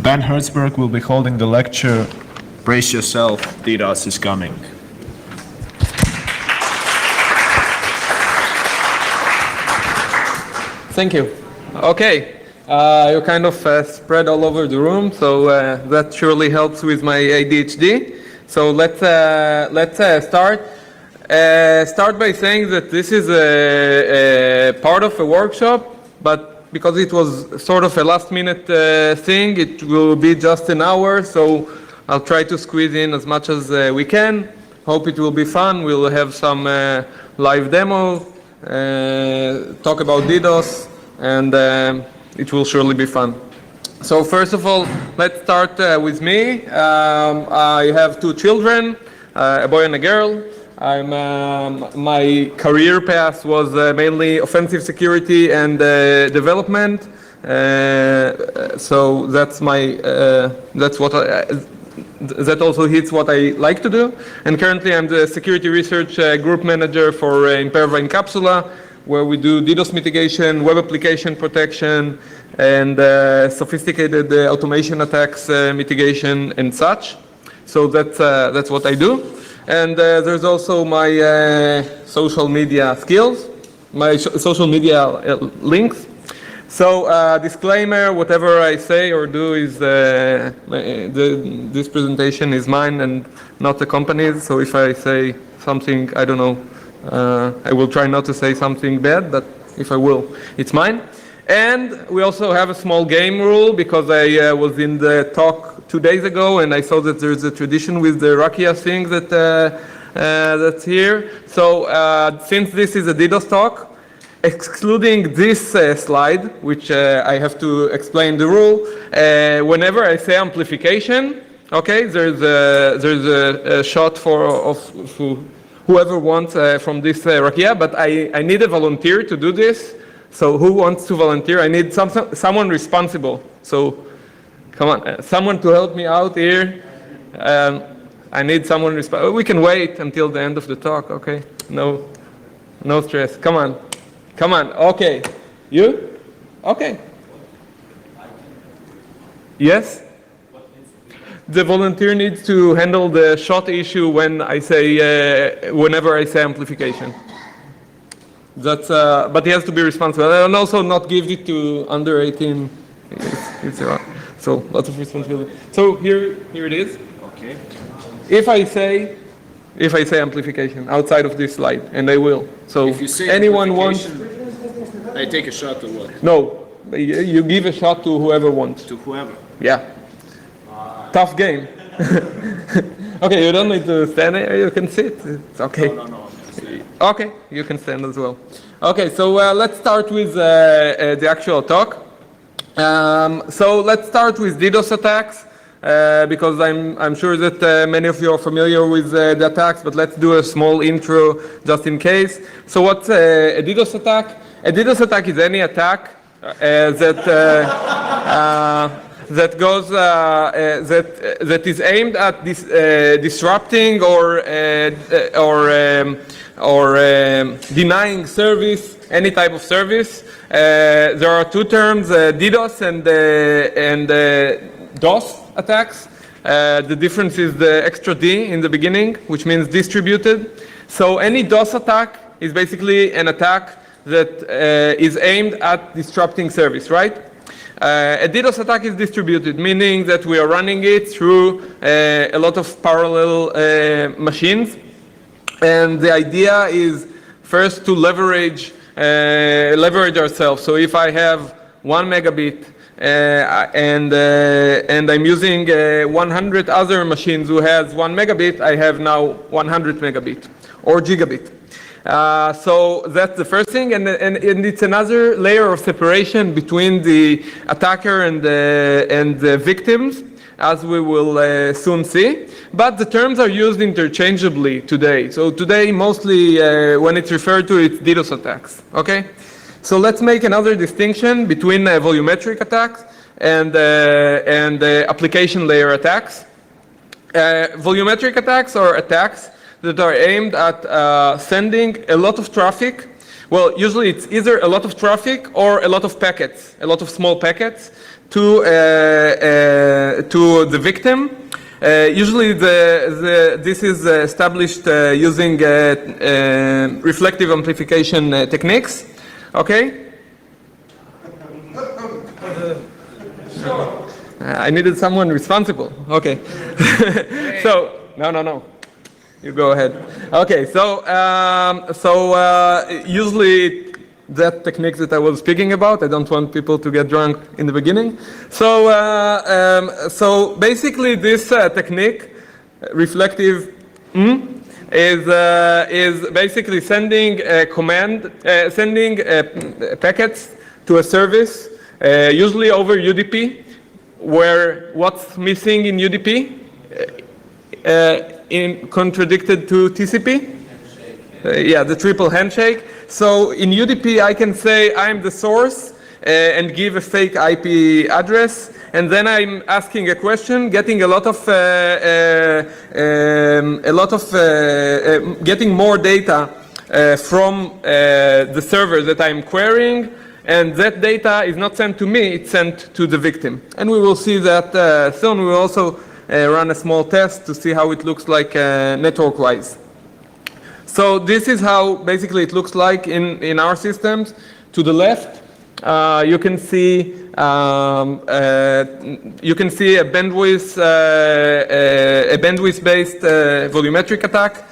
Ben Herzberg will be holding the lecture. Brace yourself, DDos is coming. Thank you. Okay. You're kind of spread all over the room, so that surely helps with my ADHD. So let's start. Start by saying that this is a part of a workshop, but because it was sort of a last-minute thing, it will be just an hour. So I'll try to squeeze in as much as we can. Hope it will be fun. We'll have some live demo, talk about DDos, and it will surely be fun. So first of all, let's start with me. I have two children, a boy and a girl. My career path was mainly offensive security and development. So that also hits what I like to do. And currently I'm the security research group manager for Imperva Incapsula, where we do DDoS mitigation, web application protection, and sophisticated automation attacks mitigation and such. So that's what I do. And there's also my social media skills, my social media links. So disclaimer, whatever I say or do is, this presentation is mine and not the company's. So if I say something, I don't know, I will try not to say something bad, but if I will, it's mine. And we also have a small game rule, because I was in the talk 2 days ago and I saw that there's a tradition with the Rakia thing that's here. So since this is a DDoS talk, excluding this slide, which I have to explain the rule, whenever I say amplification, okay, there's a shot of whoever wants from this Rakia, but I need a volunteer to do this. So who wants to volunteer? I need someone responsible. So come on, someone to help me out here. I need someone responsible. We can wait until the end of the talk, okay? No stress. Come on. Okay. You? Okay. Yes? The volunteer needs to handle the shot issue when I say, whenever I say amplification. That's, but he has to be responsible, and also not give it to under 18. So lots of responsibility. So here it is. Okay. If I say amplification outside of this slide, and I will. So if you say anyone wants, I take a shot or what? No, you give a shot to whoever wants. To whoever. Yeah. Tough game. Okay, you don't need to stand there. You can sit. It's okay. No. Okay, you can stand as well. Okay, so let's start with the actual talk. So let's start with DDoS attacks, because I'm sure that many of you are familiar with the attacks, but let's do a small intro just in case. So what's a DDoS attack? A DDoS attack is any attack that is aimed at disrupting or denying service, any type of service. There are two terms, DDoS and DOS attacks. The difference is the extra D in the beginning, which means distributed. So any DOS attack is basically an attack that is aimed at disrupting service, right? A DDoS attack is distributed, meaning that we are running it through a lot of parallel machines. And the idea is first to leverage ourselves. So if I have 1 megabit and I'm using 100 other machines who has 1 megabit, I have now 100 megabit or gigabit. So that's the first thing, and it's another layer of separation between the attacker and the victims, as we will soon see. But the terms are used interchangeably today. So today, mostly when it's referred to, it's DDoS attacks. Okay? So let's make another distinction between volumetric attacks and application layer attacks. Volumetric attacks are attacks that are aimed at sending a lot of traffic Well, usually it's either a lot of traffic or a lot of packets, a lot of small packets to the victim. Usually this is established using reflective amplification techniques. Okay? I needed someone responsible. Okay. So, no. You go ahead. Okay, so usually that technique that I was speaking about, I don't want people to get drunk in the beginning. So basically this technique, reflective, is basically sending a command, sending packets to a service, usually over UDP, where what's missing in UDP? Contradicted to TCP? Yeah, the triple handshake. So in UDP, I can say I'm the source and give a fake IP address, and then I'm asking a question, getting getting more data from the server that I'm querying, and that data is not sent to me, it's sent to the victim. And we will see that soon. We will also run a small test to see how it looks like network-wise. So this is how basically it looks like in our systems. To the left, you can see a bandwidth-based volumetric attack.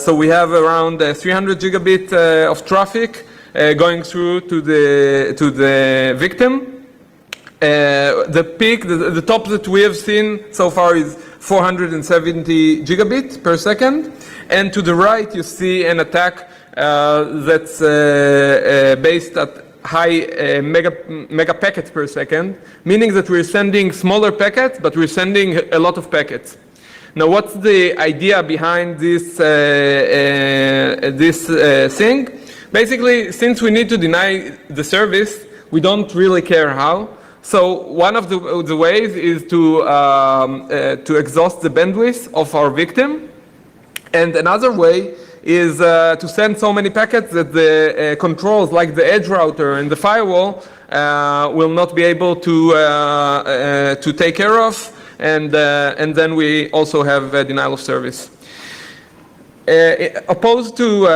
So we have around 300 gigabit of traffic going through to the victim. The peak, the top that we have seen so far is 470 gigabit per second. And to the right, you see an attack that's based at high mega packets per second, meaning that we're sending smaller packets, but we're sending a lot of packets. Now, what's the idea behind this thing? Basically, since we need to deny the service, we don't really care how. So one of the ways is to exhaust the bandwidth of our victim, and another way is to send so many packets that the controls, like the edge router and the firewall, will not be able to take care of, and then we also have denial of service. Opposed to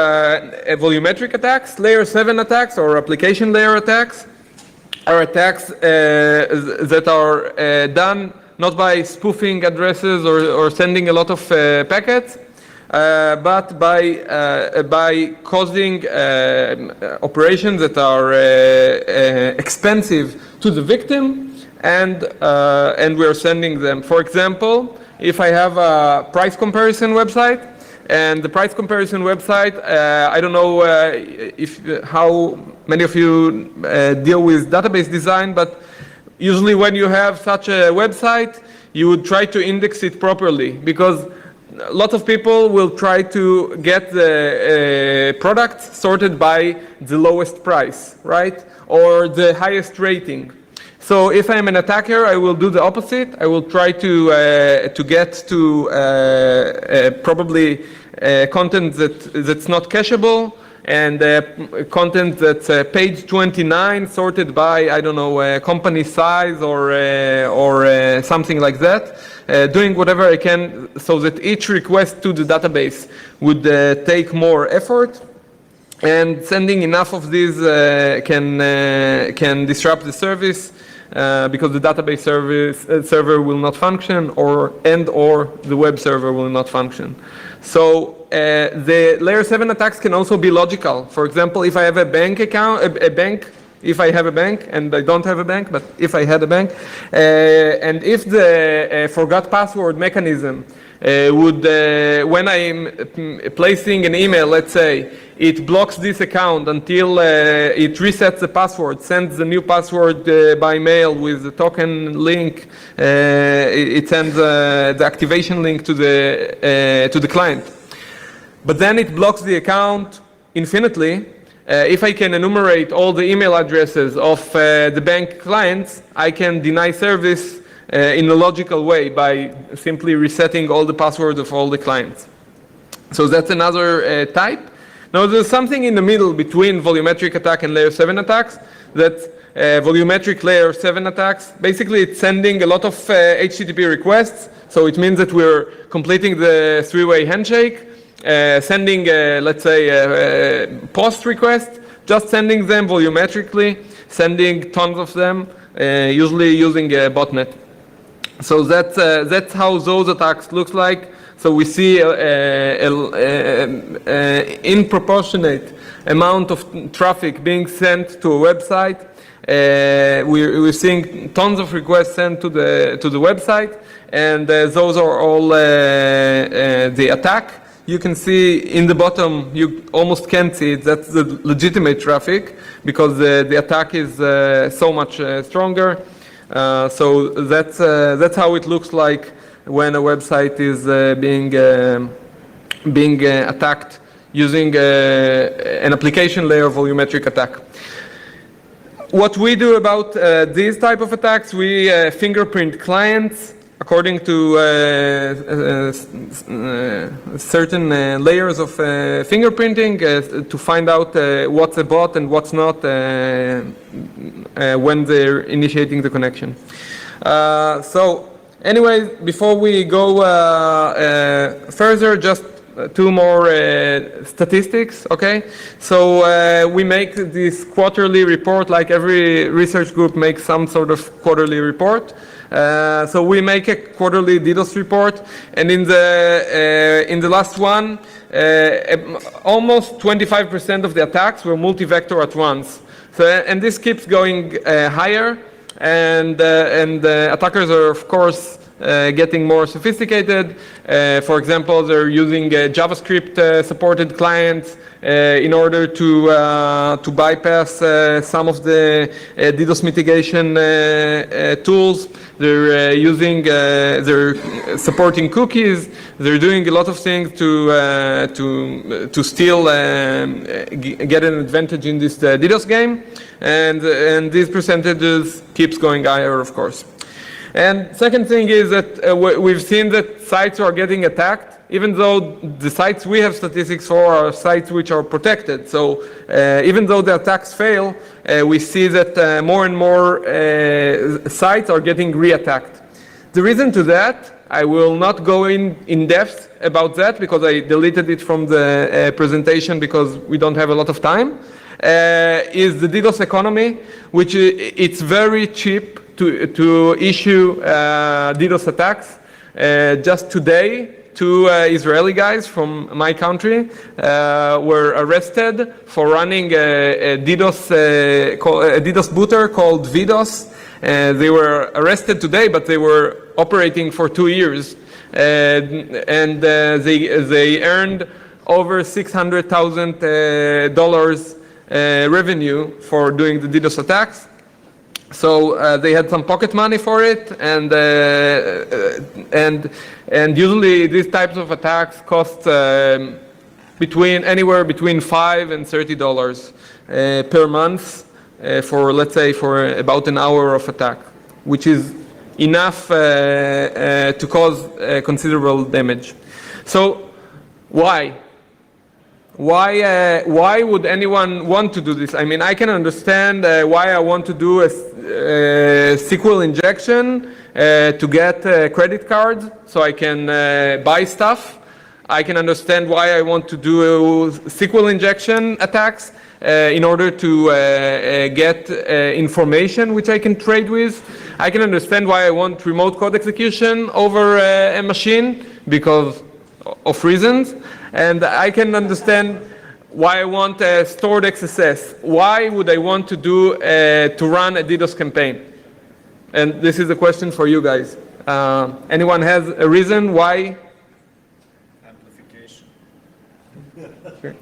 volumetric attacks, layer 7 attacks or application layer attacks are attacks that are done not by spoofing addresses or sending a lot of packets, but by causing operations that are expensive to the victim, and we are sending them. For example, if I have a price comparison website, and the price comparison website, I don't know how many of you deal with database design, but usually when you have such a website, you would try to index it properly, because lots of people will try to get the product sorted by the lowest price, right? Or the highest rating. So if I'm an attacker, I will do the opposite. I will try to get to probably content that's not cacheable, and content that's page 29 sorted by, I don't know, company size or something like that. Doing whatever I can so that each request to the database would take more effort, and sending enough of these can disrupt the service, because the database server will not function, or the web server will not function. So the layer 7 attacks can also be logical. For example, if I have a bank account, if I have a bank, and I don't have a bank, but if I had a bank, and if the forgot password mechanism would, when I'm placing an email, let's say, it blocks this account until it resets the password, sends the new password by mail with the token link, it sends the activation link to the client. But then it blocks the account infinitely. If I can enumerate all the email addresses of the bank clients, I can deny service in a logical way by simply resetting all the passwords of all the clients. So that's another type. Now there's something in the middle between volumetric attack and layer 7 attacks that volumetric layer 7 attacks, basically it's sending a lot of HTTP requests, so it means that we're completing the three-way handshake, sending, let's say, post requests, just sending them volumetrically, sending tons of them, usually using a botnet. So that's how those attacks look like. So we see in proportionate amount of traffic being sent to a website. We're seeing tons of requests sent to the website, and those are all the attack. You can see in the bottom, you almost can't see it. That's the legitimate traffic because the attack is so much stronger. So that's how it looks like when a website is being attacked using an application layer volumetric attack. What we do about these type of attacks, we fingerprint clients according to certain layers of fingerprinting to find out what's a bot and what's not when they're initiating the connection. So anyway, before we go further, just two more statistics, okay? So we make this quarterly report, like every research group makes some sort of quarterly report. So we make a quarterly DDoS report, and in the last one, almost 25% of the attacks were multi-vector at once. So, and this keeps going higher, and attackers are, of course, getting more sophisticated. For example, they're using JavaScript supported clients in order to bypass some of the DDoS mitigation tools. They're they're supporting cookies. They're doing a lot of things to still get an advantage in this DDoS game, and these percentages keeps going higher, of course. And second thing is that we've seen that sites are getting attacked, even though the sites we have statistics for are sites which are protected. So even though the attacks fail, we see that more and more sites are getting re-attacked. The reason to that, I will not go in depth about that because I deleted it from the presentation because we don't have a lot of time, is the DDoS economy, which it's very cheap to issue DDoS attacks. Just today, two Israeli guys from my country were arrested for running a DDoS booter called DDos. They were arrested today, but they were operating for 2 years, and they earned over $600,000 revenue for doing the DDoS attacks. So they had some pocket money for it, and usually these types of attacks cost anywhere between $5 and $30 per month for, let's say, for about an hour of attack, which is enough to cause considerable damage. So why? Why would anyone want to do this? I mean, I can understand why I want to do a SQL injection to get credit cards so I can buy stuff. I can understand why I want to do SQL injection attacks in order to get information which I can trade with. I can understand why I want remote code execution over a machine because of reasons. And I can understand why I want stored XSS. Why would I want to run a DDoS campaign? And this is a question for you guys. Anyone has a reason why? Amplification. Sure.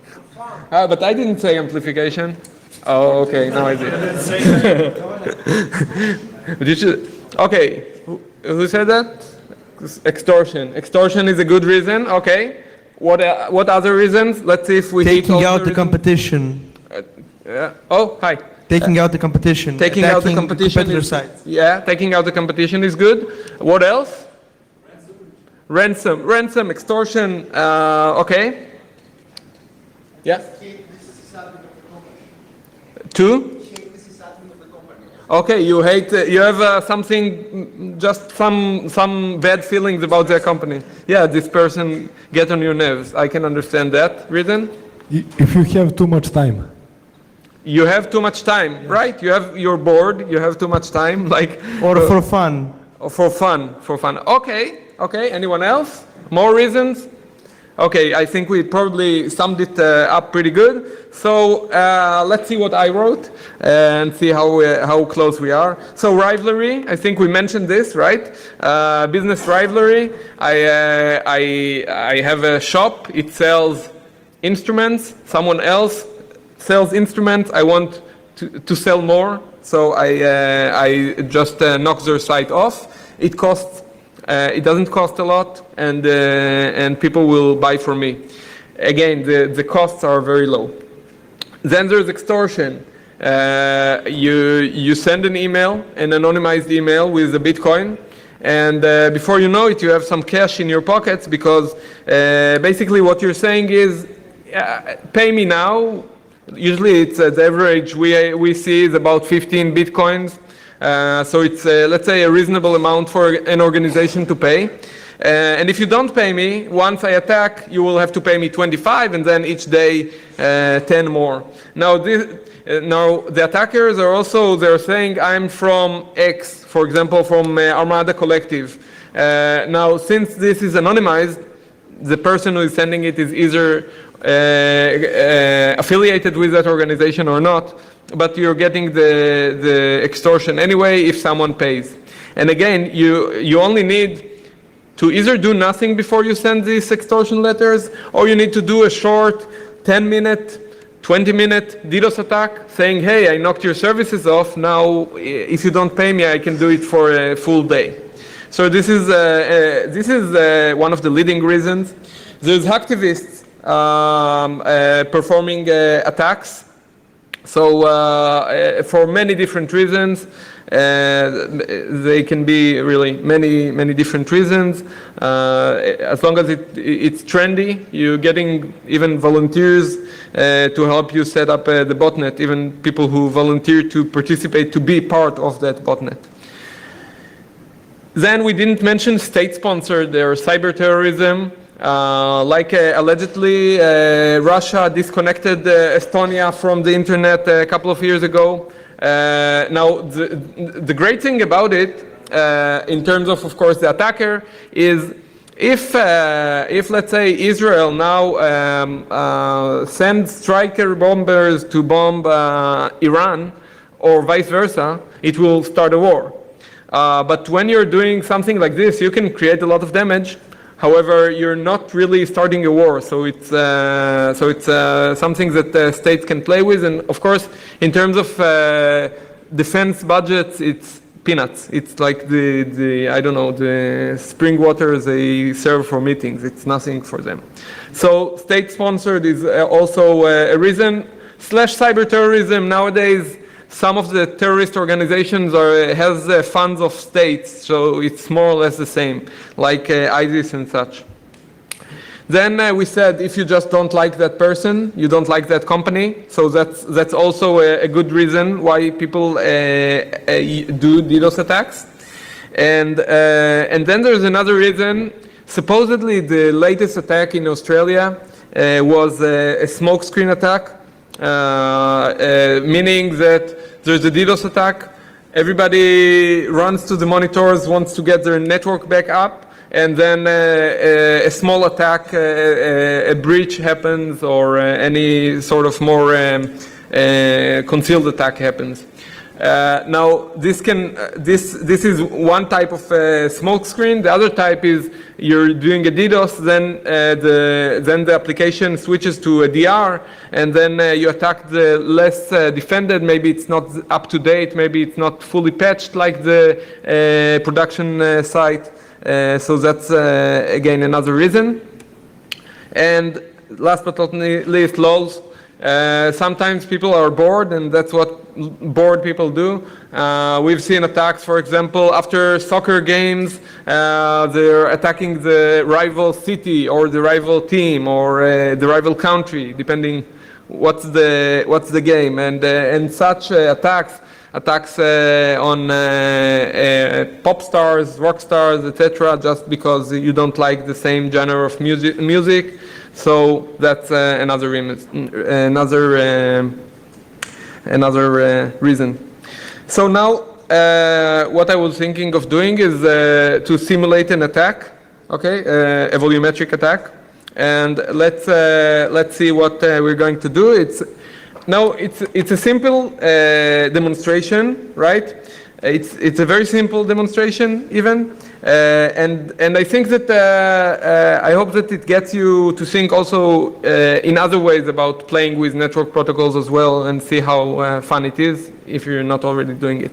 But I didn't say amplification. Oh, okay, now I did. Okay, who said that? Extortion. Extortion is a good reason. Okay. What other reasons? Let's see if we taking out the competition. Oh, hi. Taking out the competition. Taking out the competition. Yeah, taking out the competition is good. What else? Ransom, extortion. Okay. Yeah? Two? Okay, you hate, you have something, just some bad feelings about their company. Yeah, this person get on your nerves. I can understand that reason. If you have too much time. You have too much time, right? You're bored, you have too much time, like. Or for fun. For fun. Okay, anyone else? More reasons? Okay, I think we probably summed it up pretty good. So let's see what I wrote and see how close we are. So rivalry, I think we mentioned this, right? Business rivalry. I have a shop. It sells instruments. Someone else sells instruments. I want to sell more, so I just knock their site off. It costs. It doesn't cost a lot, and people will buy from me. Again, the costs are very low. Then there's extortion. You send an email, an anonymized email with a Bitcoin, and before you know it, you have some cash in your pockets because basically what you're saying is, pay me now. Usually it's the average we see is about 15 Bitcoins. So it's, let's say, a reasonable amount for an organization to pay. And if you don't pay me, once I attack, you will have to pay me 25, and then each day 10 more. Now, the attackers are also, they're saying, I'm from X, for example, from Armada Collective. Now, since this is anonymized, the person who is sending it is either affiliated with that organization or not, but you're getting the extortion anyway if someone pays. And again, you only need to either do nothing before you send these extortion letters, or you need to do a short 10-minute, 20-minute DDoS attack saying, hey, I knocked your services off, now if you don't pay me, I can do it for a full day. So this is one of the leading reasons. There's hacktivists performing attacks. So for many different reasons, they can be really many different reasons. As long as it's trendy, you're getting even volunteers to help you set up the botnet, even people who volunteer to participate, to be part of that botnet. Then we didn't mention state-sponsored or cyber terrorism. Allegedly, Russia disconnected Estonia from the internet a couple of years ago. Now, the great thing about it, in terms of course, the attacker, is if let's say Israel now sends striker bombers to bomb Iran, or vice versa, it will start a war. But when you're doing something like this, you can create a lot of damage. However, you're not really starting a war, so it's something that states can play with. And of course, in terms of defense budgets, it's peanuts. It's like the spring water they serve for meetings. It's nothing for them. So state-sponsored is also a reason. Cyber terrorism nowadays. Some of the terrorist organizations has funds of states, so it's more or less the same, like ISIS and such. Then we said if you just don't like that person, you don't like that company, so that's also a good reason why people do DDoS attacks. And then there's another reason. Supposedly the latest attack in Australia was a smokescreen attack. Meaning that there's a DDoS attack, everybody runs to the monitors, wants to get their network back up, and then a small attack, a breach happens, or any sort of more concealed attack happens. Now, this is one type of smokescreen. The other type is you're doing a DDoS, then the application switches to a DR, and then you attack the less defended. Maybe it's not up to date. Maybe it's not fully patched like the production site. So that's again another reason. And last but not least, LOLs. Sometimes people are bored, and that's what bored people do. We've seen attacks, for example, after soccer games, they're attacking the rival city or the rival team or the rival country, depending what's the game, and such attacks on pop stars, rock stars, etc., just because you don't like the same genre of music. So that's another reason. So now what I was thinking of doing is to simulate an attack, okay, a volumetric attack, and let's see what we're going to do. It's a simple demonstration, right? It's a very simple demonstration even, and I think that I hope that it gets you to think also in other ways about playing with network protocols as well, and see how fun it is if you're not already doing it.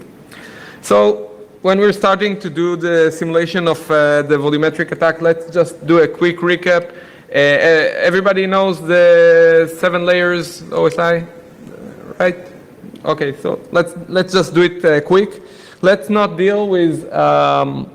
So when we're starting to do the simulation of the volumetric attack, let's just do a quick recap. Everybody knows the 7 layers OSI, right? Okay, so let's just do it quick. Let's not deal with the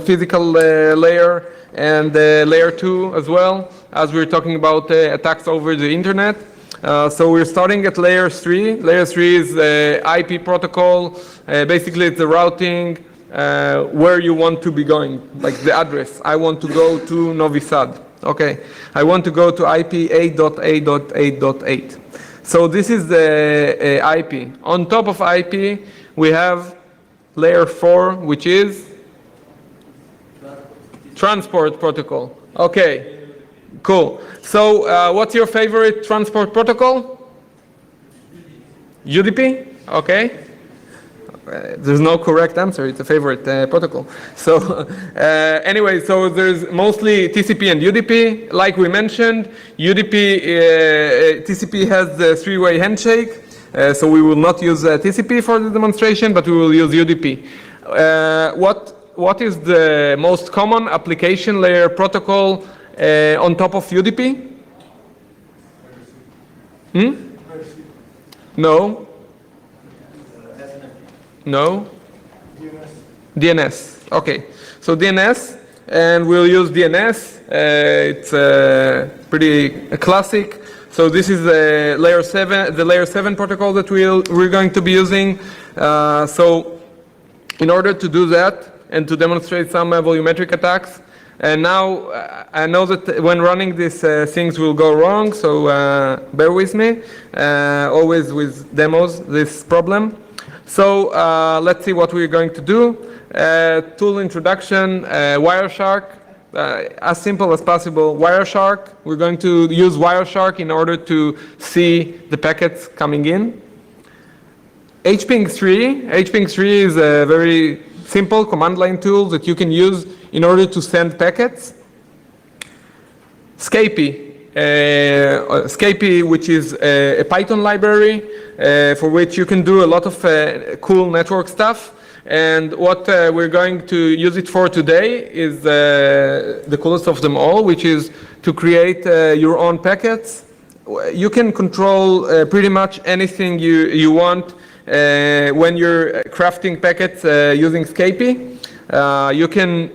physical layer and layer 2 as well, as we're talking about attacks over the internet. So we're starting at layer 3. Layer 3 is IP protocol. Basically, it's the routing where you want to be going, like the address. I want to go to Novi Sad. Okay, I want to go to IP 8.8.8.8. So this is the IP. On top of IP, we have layer 4, which is transport protocol. Okay, cool. So what's your favorite transport protocol? UDP? Okay. There's no correct answer. It's a favorite protocol. So anyway, so there's mostly TCP and UDP. Like we mentioned, TCP has the 3-way handshake. So we will not use TCP for the demonstration, but we will use UDP. What is the most common application layer protocol on top of UDP? No. No? DNS. Okay. So DNS, and we'll use DNS. It's pretty classic. So this is the layer 7 protocol that we're going to be using. So in order to do that and to demonstrate some volumetric attacks, and now I know that when running this things will go wrong, so bear with me. Always with demos, this problem. So let's see what we're going to do. Tool introduction, Wireshark. As simple as possible, Wireshark. We're going to use Wireshark in order to see the packets coming in. HPing3. HPing3 is a very simple command line tool that you can use in order to send packets. Scapy. Scapy, which is a Python library for which you can do a lot of cool network stuff. And what we're going to use it for today is the coolest of them all, which is to create your own packets. You can control pretty much anything you want when you're crafting packets using Scapy. You can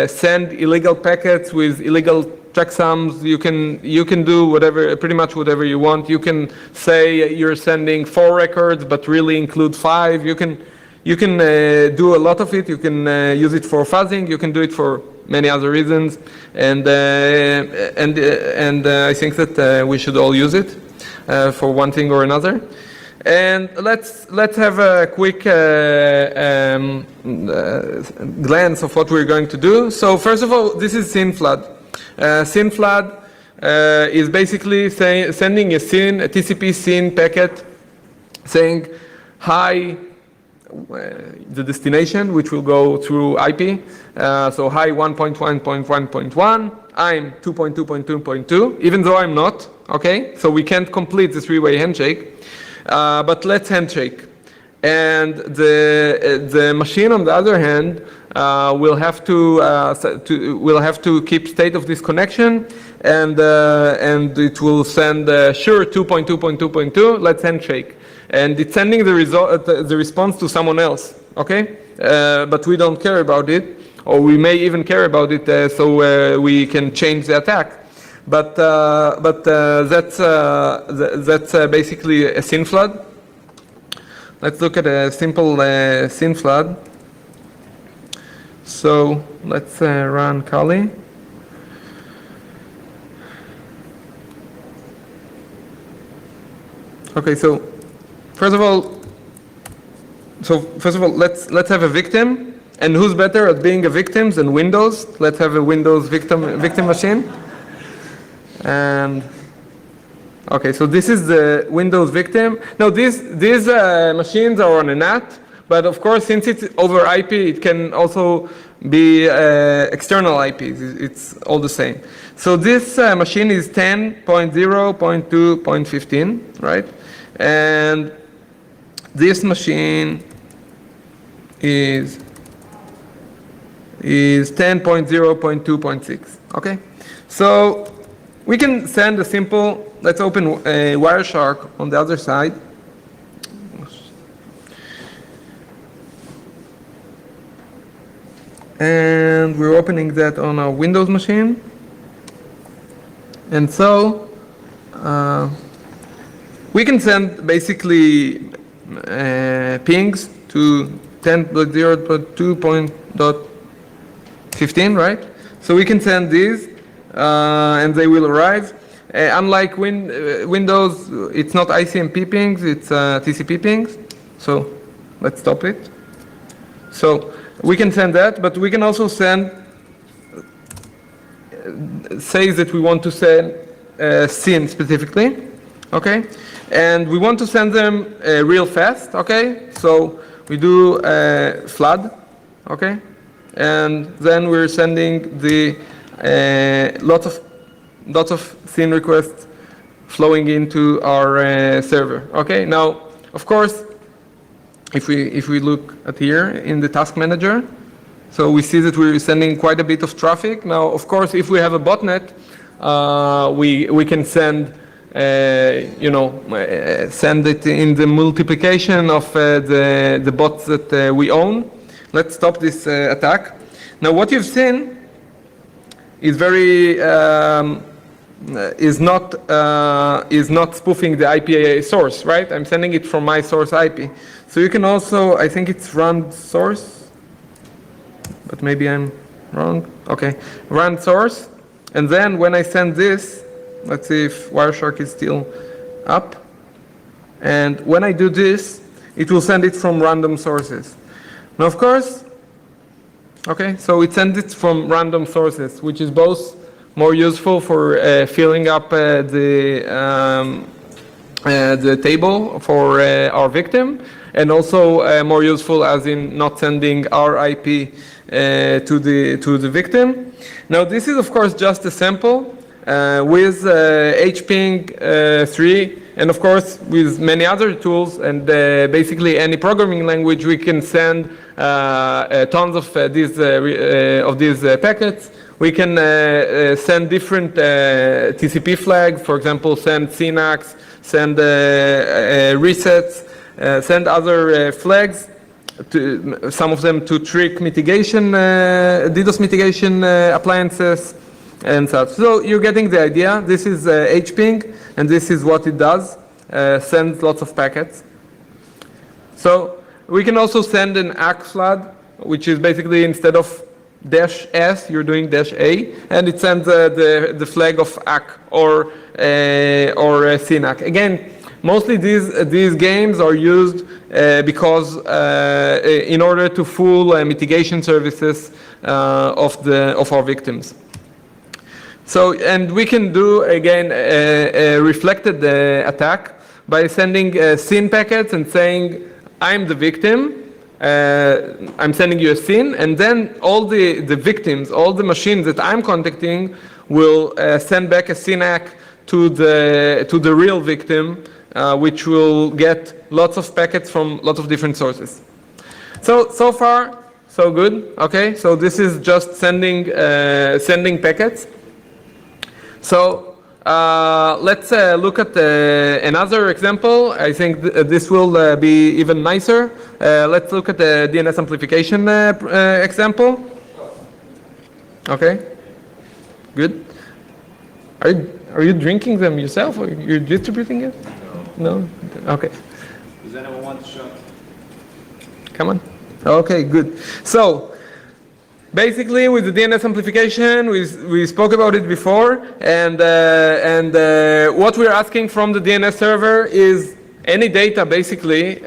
send illegal packets with illegal checksums. You can do whatever, pretty much whatever you want. You can say you're sending 4 records, but really include 5. You can do a lot of it. You can use it for fuzzing. You can do it for many other reasons, and I think that we should all use it for one thing or another. And let's have a quick glance of what we're going to do. So first of all, this is SYN flood. SYN flood is basically sending a TCP SYN packet saying, hi, the destination, which will go through IP. So hi 1.1.1.1, I'm 2.2.2.2, even though I'm not, okay? So we can't complete the 3-way handshake, but let's handshake. And the machine, on the other hand, will have to keep state of this connection, and it will send sure 2.2.2.2. Let's handshake, and it's sending the response to someone else. Okay, but we don't care about it, or we may even care about it, so we can change the attack. but that's basically a SYN flood. Let's look at a simple SYN flood. So let's run Kali. Okay, so first of all, let's have a victim, and who's better at being a victim than Windows? Let's have a Windows victim machine. And okay, so this is the Windows victim. Now these machines are on a NAT, but of course, since it's over IP, it can also be external IPs. It's all the same. So this machine is 10.0.2.15, right? And this machine is 10.0.2.6. Okay, so we can send a simple. Let's open a Wireshark on the other side. And we're opening that on a Windows machine. And so we can send basically pings to 10.0.2.15, right? So we can send these and they will arrive. Unlike Windows, it's not ICMP pings, it's TCP pings. So let's stop it. So we can send that, but we can also send, say that we want to send SYN specifically, okay? And we want to send them real fast, okay? So we do flood, okay? And then we're sending the lots of SYN requests flowing into our server, okay? Now, of course, if we look at here in the task manager, so we see that we're sending quite a bit of traffic. Now, of course, if we have a botnet, we can send, send it in the multiplication of the bots that we own. Let's stop this attack. Now, what you've seen is very is not spoofing the IP source, right? I'm sending it from my source IP. So you can also, I think it's run source, but maybe I'm wrong. Okay, run source, and then when I send this, let's see if Wireshark is still up. And when I do this, it will send it from random sources. Now, of course, okay, so it sends it from random sources, which is both more useful for filling up the table for our victim, and also more useful as in not sending our IP to the victim. Now, this is of course just a sample with HPing 3, and of course with many other tools, and basically any programming language, we can send tons of these packets. We can send different TCP flags, for example, send CNACs, send resets, send other flags, some of them to trick mitigation, DDoS mitigation appliances, and such. So you're getting the idea. This is HPing, and this is what it does, sends lots of packets. So we can also send an ACK flood, which is basically instead of -S, you're doing -A, and it sends the flag of ACK or CNAC. Again, mostly these games are used because in order to fool mitigation services of our victims. So, and we can do again a reflected attack by sending SYN packets and saying, I'm the victim. I'm sending you a SYN, and then all the victims, all the machines that I'm contacting will send back a CNAC to the real victim, which will get lots of packets from lots of different sources. So far, so good. Okay, so this is just sending packets. So let's look at another example. I think this will be even nicer. Let's look at the DNS amplification example. Okay, good. Are you drinking them yourself, or you're distributing it? No. Okay. Does anyone want a shot? Come on. Okay, good. So basically, with the DNS amplification, we spoke about it before, and what we're asking from the DNS server is any data, basically.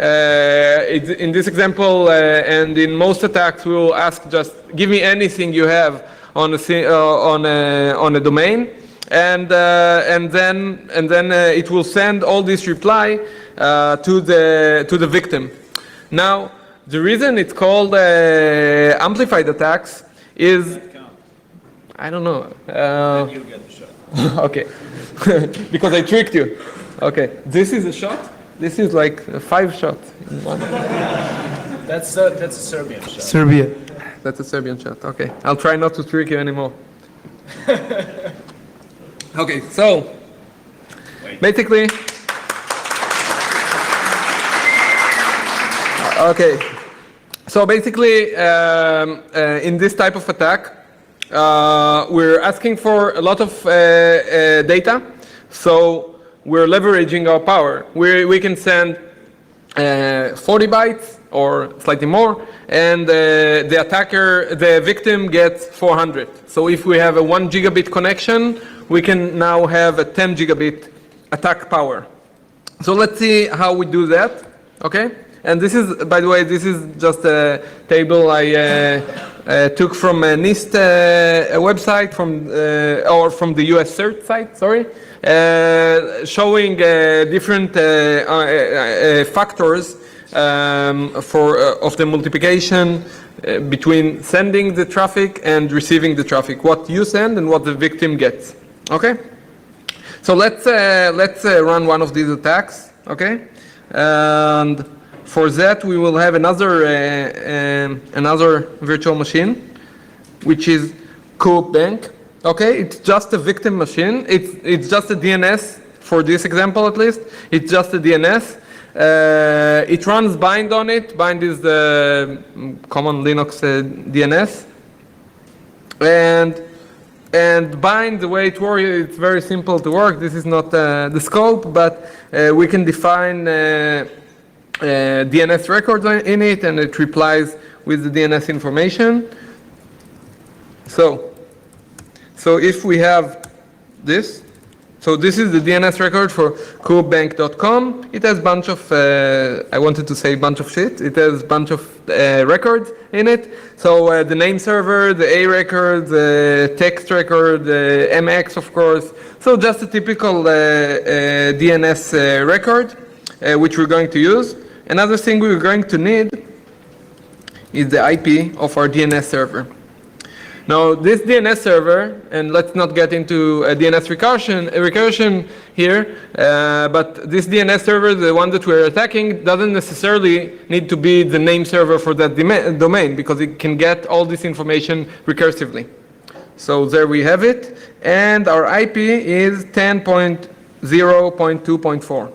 In this example, and in most attacks, we will ask just give me anything you have on a domain, and then it will send all this reply to the victim. Now, the reason it's called amplified attacks is, I don't know. Then you get the shot. Okay, because I tricked you. Okay, this is a shot. This is like 5 shots in one. That's a Serbian shot. Serbia. That's a Serbian shot. Okay, I'll try not to trick you anymore. Okay, so basically, okay, so basically, in this type of attack, we're asking for a lot of data. So we're leveraging our power. We can send 40 bytes or slightly more, and the victim gets 400. So if we have a 1 gigabit connection, we can now have a 10 gigabit attack power. So let's see how we do that, okay? And this is, by the way, this is just a table I took from a NIST website, or from the US CERT site, sorry, showing different factors of the multiplication between sending the traffic and receiving the traffic, what you send and what the victim gets. Okay, so let's run one of these attacks. Okay, and for that we will have another virtual machine, which is Coop Bank. Okay, it's just a victim machine. It's just a DNS for this example, at least. It's just a DNS. It runs bind on it. Bind is the common Linux DNS. And bind, the way it works, it's very simple to work. This is not the scope, but we can define DNS records in it, and it replies with the DNS information. So if we have this, so this is the DNS record for coopbank.com. It has bunch of, I wanted to say bunch of shit. It has bunch of records in it. So the name server, the A record, the text record, the MX, of course. So just a typical DNS record, which we're going to use. Another thing we're going to need is the IP of our DNS server. Now, this DNS server, and let's not get into a DNS recursion here, but this DNS server, the one that we're attacking, doesn't necessarily need to be the name server for that domain, because it can get all this information recursively. So there we have it, and our IP is 10.0.2.4.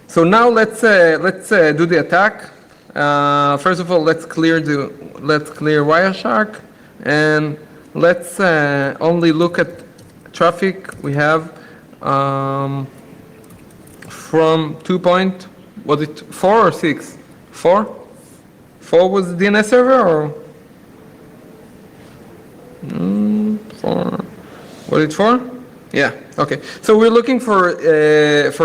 So now let's do the attack. First of all, let's clear Wireshark, and let's only look at traffic we have from 2. Was it 4 or 6? 4? 4 was the DNS server, or 4? Was it 4? Yeah. Okay. So we're looking for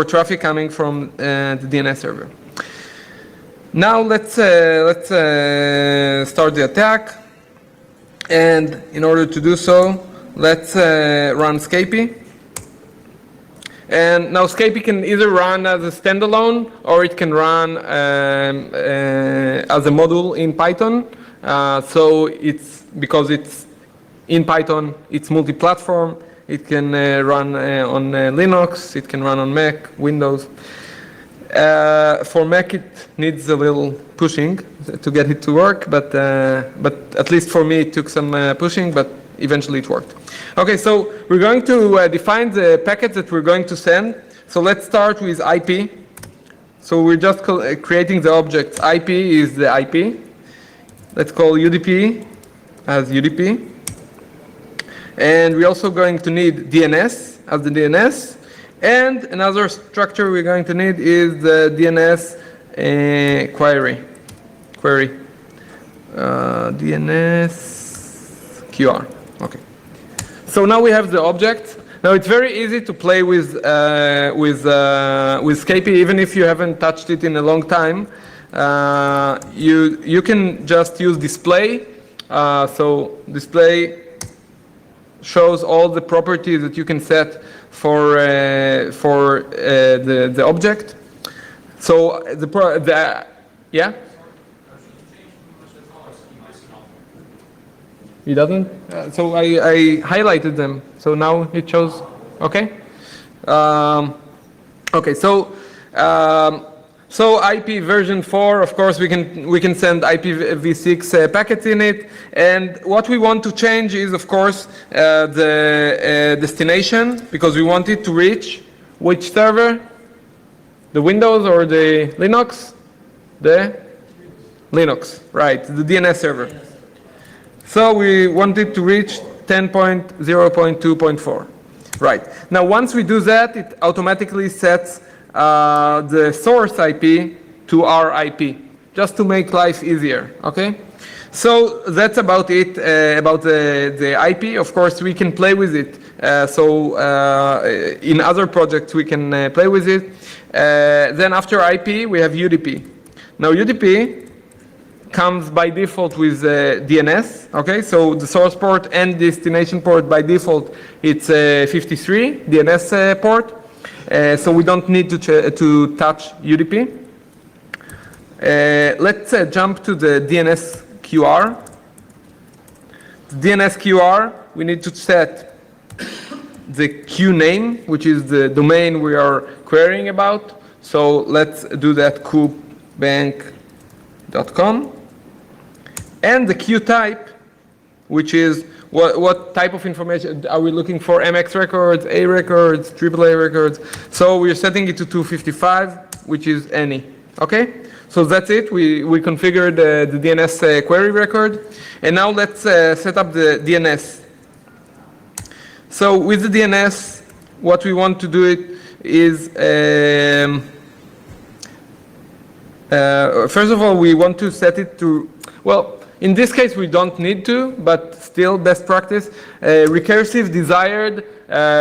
traffic coming from the DNS server. Now let's start the attack, and in order to do so, let's run Scapy. And now Scapy can either run as a standalone, or it can run as a module in Python. So because it's in Python, it's multi-platform. It can run on Linux. It can run on Mac, Windows. For Mac, it needs a little pushing to get it to work, but at least for me, it took some pushing, but eventually it worked. Okay, so we're going to define the packets that we're going to send. So let's start with IP. So we're just creating the object. IP is the IP. Let's call UDP as UDP. And we're also going to need DNS as the DNS. And another structure we're going to need is the DNS query. DNS QR. Okay. So now we have the object. Now it's very easy to play with Scapy, even if you haven't touched it in a long time. You can just use display. So display shows all the properties that you can set for the object. So yeah. It doesn't? So I highlighted them. So now it shows. Okay. Okay. So IP version 4. Of course, we can send IPv6 packets in it. And what we want to change is, of course, the destination, because we want it to reach which server? The Windows or the Linux? The Linux, right? The DNS server. So we want it to reach 10.0.2.4. Right. Now, once we do that, it automatically sets the source IP to our IP, just to make life easier. Okay. So that's about it, about the IP. Of course, we can play with it. In other projects, we can play with it. Then after IP, we have UDP. Now, UDP comes by default with DNS. Okay, so the source port and destination port by default, it's 53 DNS port. So we don't need to touch UDP. Let's jump to the DNS QR. The DNS QR, we need to set the queue name, which is the domain we are querying about. So let's do that, coopbank.com. And the queue type, which is what type of information are we looking for? MX records, A records, AAA records. So we're setting it to 255, which is any. Okay? So that's it. We configured the DNS query record. And now let's set up the DNS. So with the DNS, what we want to do it is, first of all, we want to set it to, well, in this case, we don't need to, but still best practice. Recursive desired,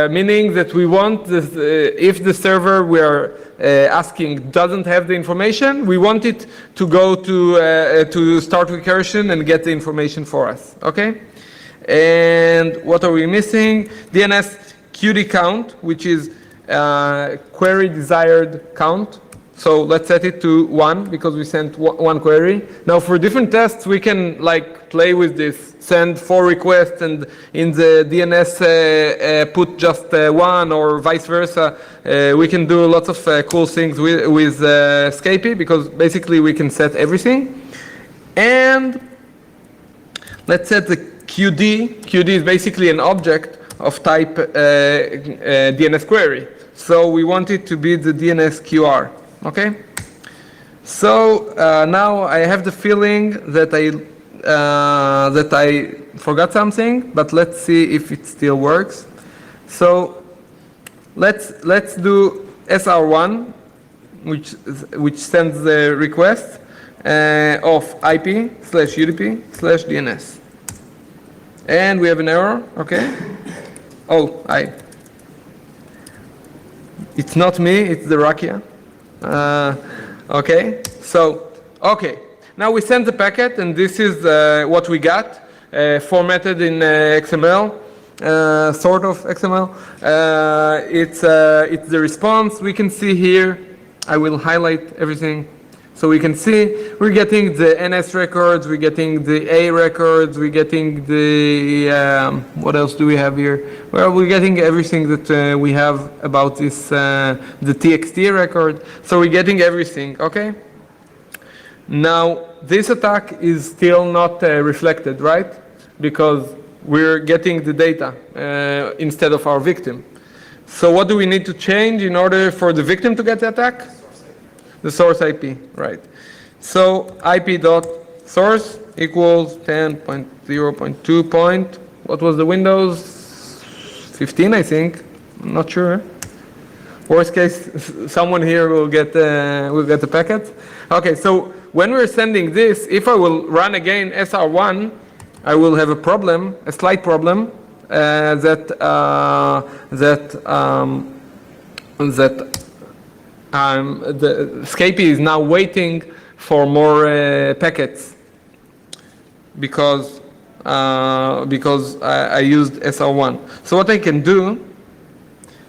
meaning that we want this, if the server we are asking doesn't have the information, we want it to go to start recursion and get the information for us. Okay? And what are we missing? DNS QD count, which is query desired count. So let's set it to 1 because we sent one query. Now for different tests, we can like play with this, send 4 requests and in the DNS put just 1 or vice versa. We can do lots of cool things with Scapy because basically we can set everything. And let's set the QD. QD is basically an object of type DNS query. So we want it to be the DNS QR. Okay, so now I have the feeling that I forgot something, but let's see if it still works. So let's do SR1, which sends the request of IP/UDP/DNS, and we have an error. Okay. Oh, it's not me. It's the Rakia. Okay, so, okay. Now we send the packet, and this is what we got, formatted in XML, sort of XML. It's the response. We can see here, I will highlight everything. So we can see we're getting the NS records, we're getting the A records, we're getting the, what else do we have here? Well, we're getting everything that we have about this, the TXT record. So we're getting everything, okay? Now, this attack is still not reflected, right? Because we're getting the data instead of our victim. So what do we need to change in order for the victim to get the attack? The source IP, right. So IP.source equals 10.0.2. What was the Windows? 15, I think. I'm not sure. Worst case, someone here will get the packet. Okay, so when we're sending this, if I will run again SR1, I will have a problem, a slight problem, that the Scapy is now waiting for more packets because I used SR1. So what I can do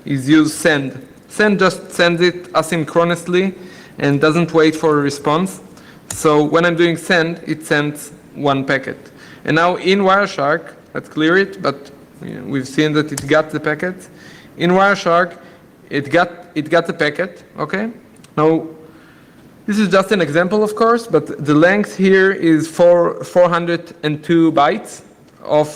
is use send. Send just sends it asynchronously and doesn't wait for a response. So when I'm doing send, it sends one packet. And now in Wireshark, let's clear it, but we've seen that it got the packet. In Wireshark, it got the packet, okay? Now, this is just an example, of course, but the length here is 402 bytes of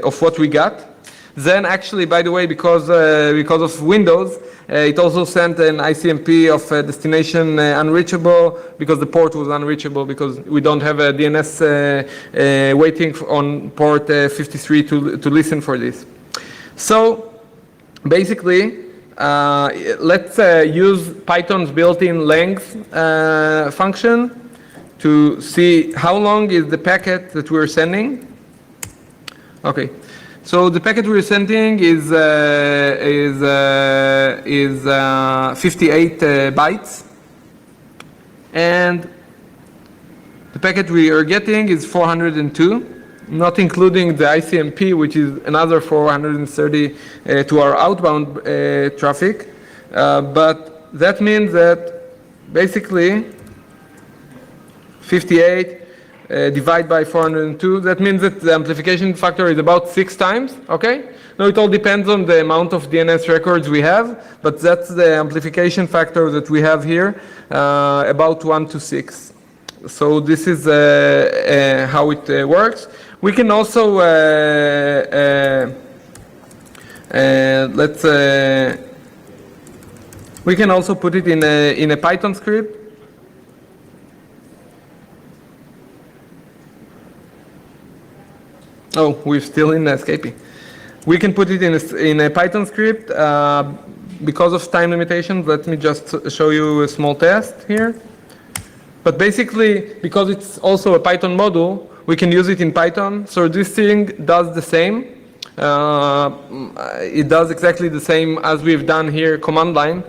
of what we got. Then actually, by the way, because of Windows, it also sent an ICMP of destination unreachable because the port was unreachable because we don't have a DNS waiting on port 53 to listen for this. So basically, let's use Python's built-in length function to see how long is the packet that we're sending. Okay. So the packet we're sending is 58 bytes, and the packet we are getting is 402, not including the ICMP, which is another 430 to our outbound traffic. But that means that basically 58 divide by 402, that means that the amplification factor is about 6 times, okay? Now it all depends on the amount of DNS records we have, but that's the amplification factor that we have here, about 1 to 6. So this is how it works. We can also, we can also put it in a Python script. Oh, we're still in Scapy. We can put it in a Python script. Because of time limitations, let me just show you a small test here. But basically, because it's also a Python module, we can use it in Python. So this thing does the same. It does exactly the same as we've done here, command line.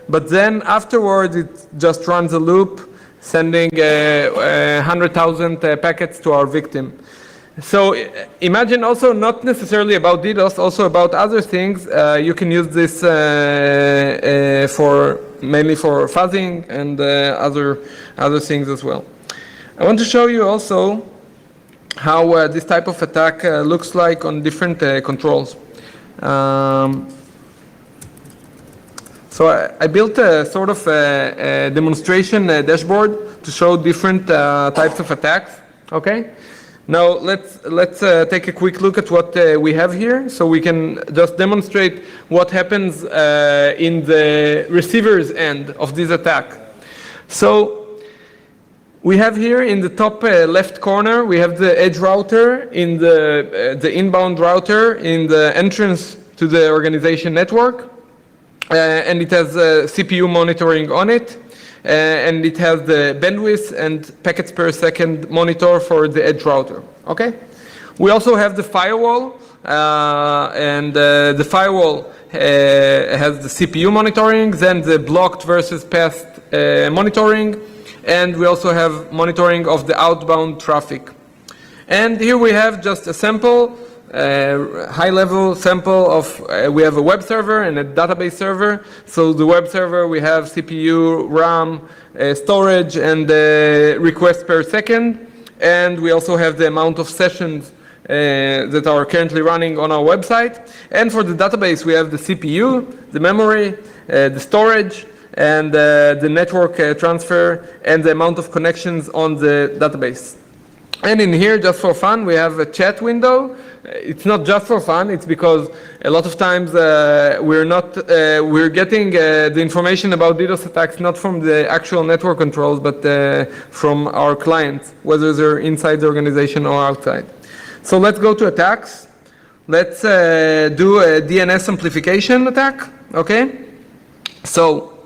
But then afterwards, it just runs a loop, sending 100,000 packets to our victim. So imagine also not necessarily about DDoS, also about other things. You can use this mainly for fuzzing and other things as well. I want to show you also how this type of attack looks like on different controls. So I built a sort of a demonstration dashboard to show different types of attacks. Okay. Now let's take a quick look at what we have here, so we can just demonstrate what happens in the receiver's end of this attack. So we have here in the top left corner, we have the edge router in the inbound router in the entrance to the organization network, and it has CPU monitoring on it. And it has the bandwidth and packets per second monitor for the edge router. Okay. We also have the firewall, and the firewall has the CPU monitoring, then the blocked versus passed monitoring, and we also have monitoring of the outbound traffic. And here we have just a sample. High-level sample of, we have a web server and a database server. So the web server, we have CPU, RAM, storage, and requests per second. And we also have the amount of sessions that are currently running on our website. And for the database, we have the CPU, the memory, the storage, and the network transfer, and the amount of connections on the database. And in here, just for fun, we have a chat window. It's not just for fun, it's because a lot of times we're getting the information about DDoS attacks not from the actual network controls, but from our clients, whether they're inside the organization or outside. So let's go to attacks. let's do a DNS amplification attack, okay? So,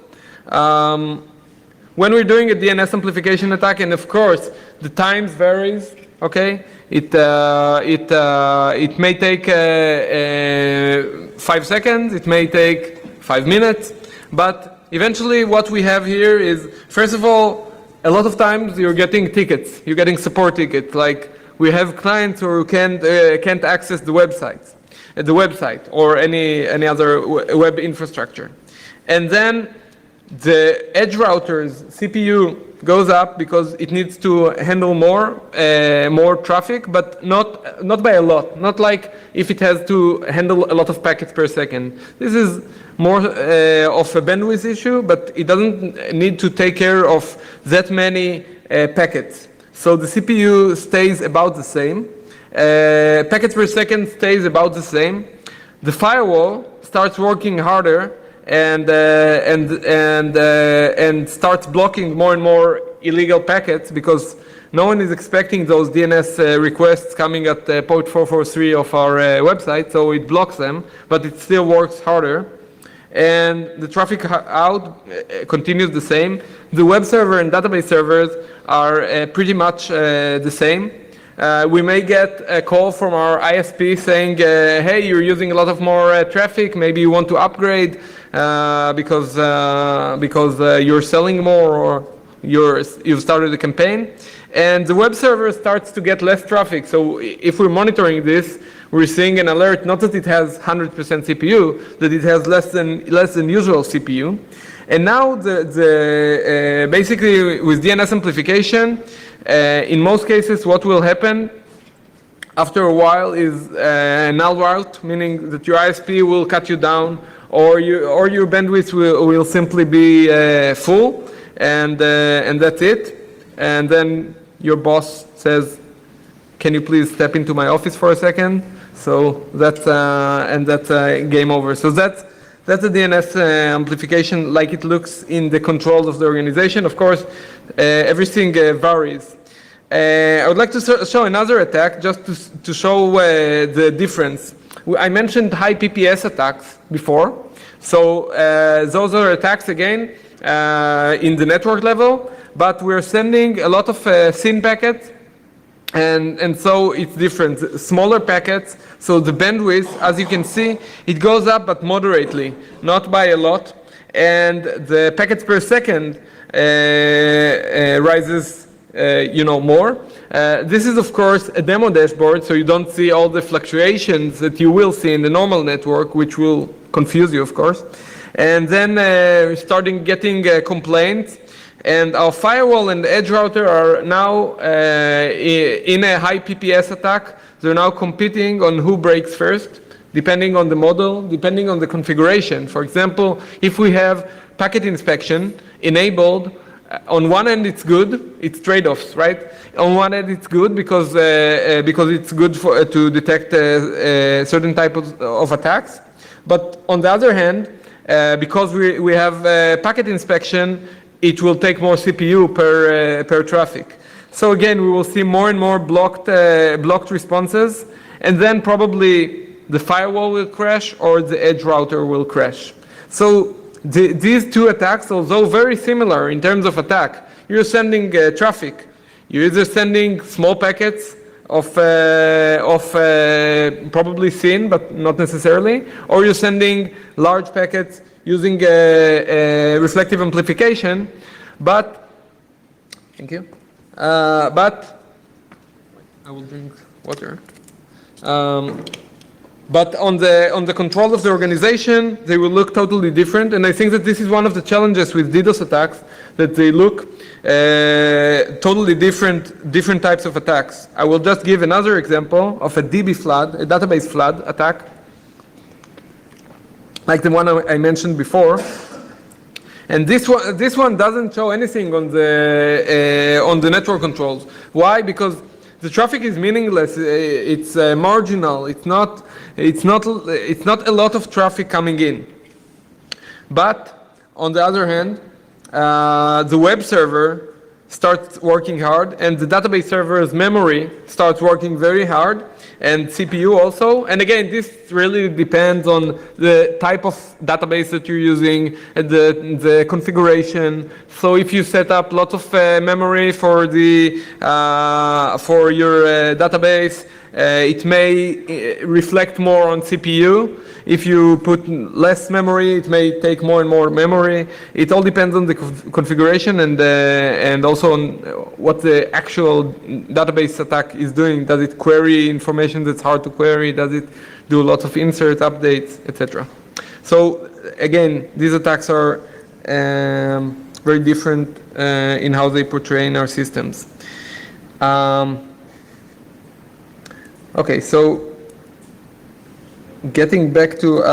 when we're doing a DNS amplification attack, and of course, the times varies, okay? It may take 5 seconds, it may take 5 minutes, but eventually what we have here is, first of all, a lot of times you're getting tickets, you're getting support tickets, like we have clients who can't access the website or any other web infrastructure. And then the edge router's CPU goes up because it needs to handle more traffic, but not by a lot. Not like if it has to handle a lot of packets per second. This is more of a bandwidth issue, but it doesn't need to take care of that many packets. So the CPU stays about the same. Packets per second stays about the same. The firewall starts working harder and starts blocking more and more illegal packets because no one is expecting those DNS requests coming at port 443 of our website, so it blocks them, but it still works harder. And the traffic out continues the same. The web server and database servers are pretty much the same. We may get a call from our ISP saying, hey, you're using a lot of more traffic, maybe you want to upgrade because you're selling more or you've started a campaign. And the web server starts to get less traffic. So if we're monitoring this, we're seeing an alert, not that it has 100% CPU, that it has less than usual CPU. And now basically with DNS amplification, in most cases what will happen after a while is null route, meaning that your ISP will cut you down or your bandwidth will simply be full, and that's it. And then your boss says, can you please step into my office for a second? So that's game over. So that's the DNS amplification like it looks in the control of the organization. Of course, everything varies. I would like to show another attack just to show the difference. I mentioned high PPS attacks before. So those are attacks again in the network level, but we're sending a lot of SYN packets. And so it's different, smaller packets, so the bandwidth, as you can see, it goes up but moderately, not by a lot, and the packets per second rises more. This is of course a demo dashboard, so you don't see all the fluctuations that you will see in the normal network, which will confuse you of course. And then starting getting complaints. And our firewall and edge router are now in a high PPS attack. They're now competing on who breaks first, depending on the model, depending on the configuration. For example, if we have packet inspection enabled, on one end it's good, it's trade-offs, right? On one end it's good because it's good to detect certain types of attacks. But on the other hand, because we have packet inspection, it will take more CPU per traffic. So again, we will see more and more blocked responses, and then probably the firewall will crash or the edge router will crash. So these two attacks, although very similar in terms of attack, you're sending traffic. You're either sending small packets of probably SYN, but not necessarily, or you're sending large packets using reflective amplification, but thank you. But I will drink water. But on the control of the organization, they will look totally different. And I think that this is one of the challenges with DDoS attacks, that they look totally different types of attacks. I will just give another example of a DB flood, a database flood attack, like the one I mentioned before. And this one doesn't show anything on the network controls. Why? Because the traffic is meaningless. It's marginal. It's not a lot of traffic coming in. But on the other hand, the web server starts working hard, and the database server's memory starts working very hard, and CPU also. And again, this really depends on the type of database that you're using, and the configuration. So if you set up lots of memory for your database, it may reflect more on CPU. If you put less memory, it may take more and more memory. It all depends on the configuration and also on what the actual database attack is doing. Does it query information that's hard to query? Does it do lots of inserts, updates, etc.? So again, these attacks are very different in how they portray in our systems. Okay, so getting back to,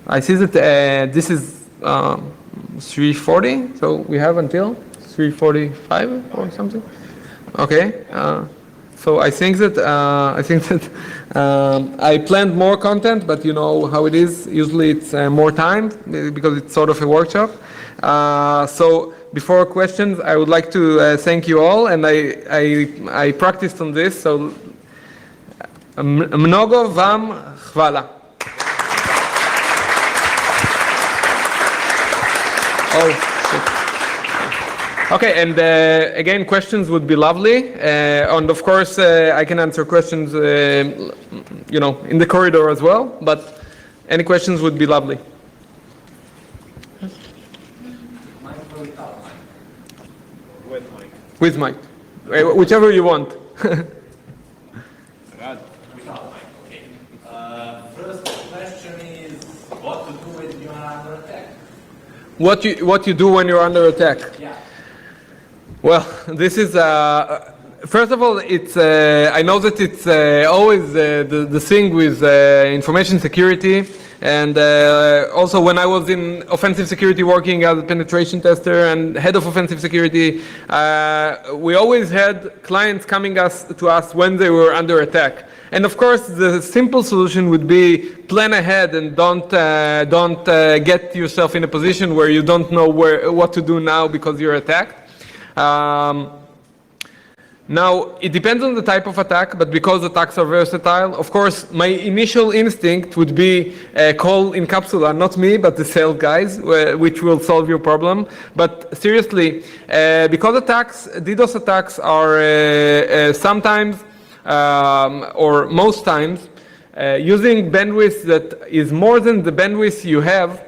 I see that this is 3:40, so we have until 3:45 or something. Okay, so I think that I planned more content, but you know how it is. Usually it's more time because it's sort of a workshop. So before questions, I would like to thank you all, and I practiced on this. So mnogo vam hvala. Oh, shit. Okay, and again, questions would be lovely, and of course, I can answer questions, you know, in the corridor as well. But any questions would be lovely. With mic, whichever you want. First question is what to do when you are under attack. What you do when you're under attack? Yeah. Well, this is first of all, it's I know that it's always the thing with information security, and also when I was in offensive security working as a penetration tester and head of offensive security, we always had clients coming to us when they were under attack. And of course, the simple solution would be plan ahead and don't get yourself in a position where you don't know what to do now because you're attacked. Now, it depends on the type of attack, but because attacks are versatile, of course, my initial instinct would be call in capsula, not me, but the sales guys, which will solve your problem. But seriously, because DDoS attacks are sometimes, or most times, using bandwidth that is more than the bandwidth you have,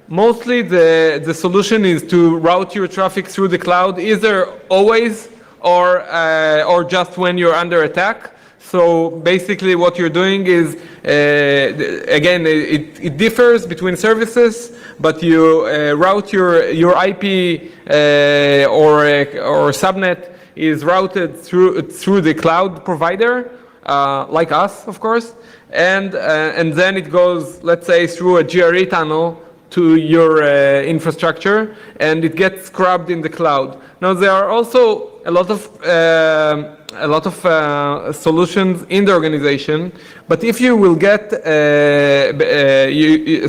mostly the solution is to route your traffic through the cloud, either always or just when you're under attack. So basically what you're doing is, again, it differs between services, but you route your IP or subnet is routed through the cloud provider, like us, of course, and then it goes, let's say, through a GRE tunnel to your infrastructure, and it gets scrubbed in the cloud. Now there are also a lot of solutions in the organization, but if you will get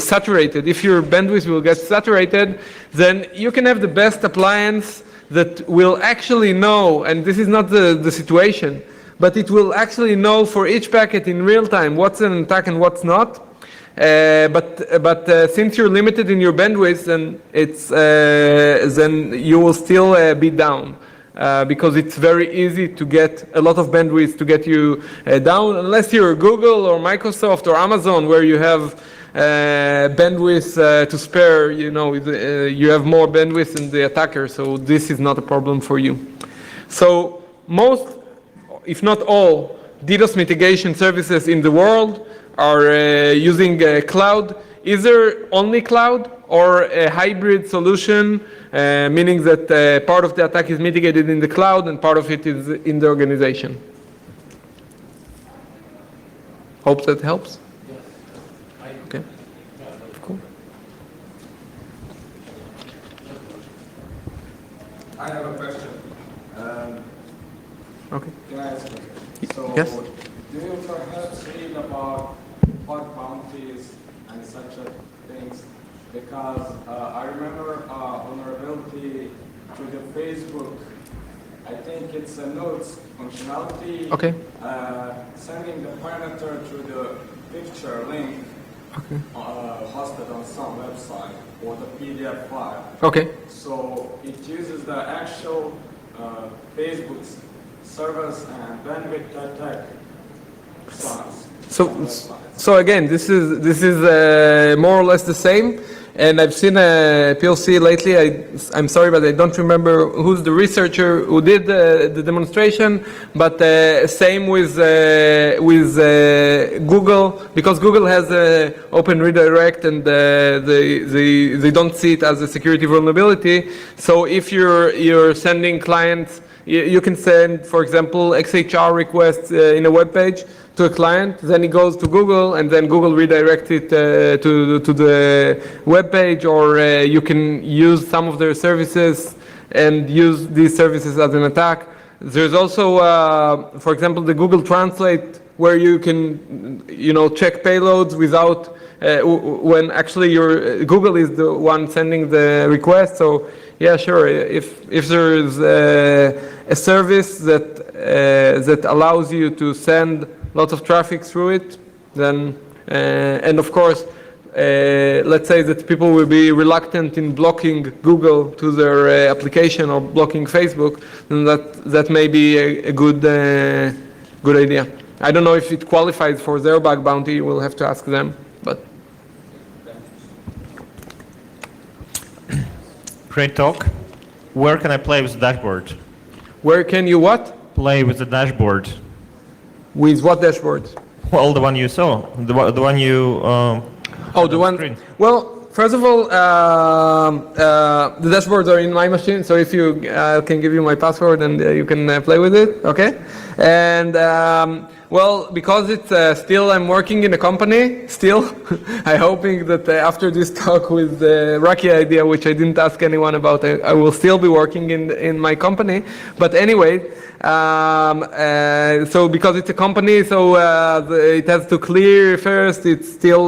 saturated, if your bandwidth will get saturated, then you can have the best appliance that will actually know, and this is not the situation, but it will actually know for each packet in real time what's an attack and what's not. But since you're limited in your bandwidth, then you will still be down, because it's very easy to get a lot of bandwidth to get you down, unless you're Google or Microsoft or Amazon, where you have bandwidth to spare. You know, you have more bandwidth than the attacker, so this is not a problem for you. So most, if not all, DDoS mitigation services in the world are using cloud, either only cloud or a hybrid solution, meaning that part of the attack is mitigated in the cloud and part of it is in the organization. Hope that helps. Okay. Cool. I have a question. Okay. Can I ask you? So, Yes. do you perhaps read about bug bounties and such things? Because I remember vulnerability to the Facebook. I think it's a notes functionality. Okay. Sending the parameter to the picture link hosted on some website or the PDF file. Okay. So it uses the actual Facebook service and bandwidth attack size. So again, this is more or less the same. And I've seen a POC lately. I'm sorry, but I don't remember who's the researcher who did the demonstration. But same with Google, because Google has open redirect, and they don't see it as a security vulnerability. So if you're sending clients, you can send, for example, XHR requests in a web page to a client, then it goes to Google, and then Google redirects it to the web page, or you can use some of their services and use these services as an attack. There's also, for example, the Google Translate, where you can, check payloads without when actually Google is the one sending the request. So yeah, sure. If there's a service that allows you to send lots of traffic through it, then and of course, let's say that people will be reluctant in blocking Google to their application or blocking Facebook, then that may be a good idea. I don't know if it qualifies for their bug bounty. We'll have to ask them, but. Great talk. Where can I play with the dashboard? Where can you what? Play with the dashboard. With what dashboard? Well, the one you saw, the one you. The one. Screen. Well, first of all, the dashboards are in my machine. So if you can give you my password, and you can play with it, okay? And well, because it's still I'm working in a company. Still, I'm hoping that after this talk with the Rocky idea, which I didn't ask anyone about, I will still be working in my company. But anyway. So because it's a company, so it has to clear first. It's still,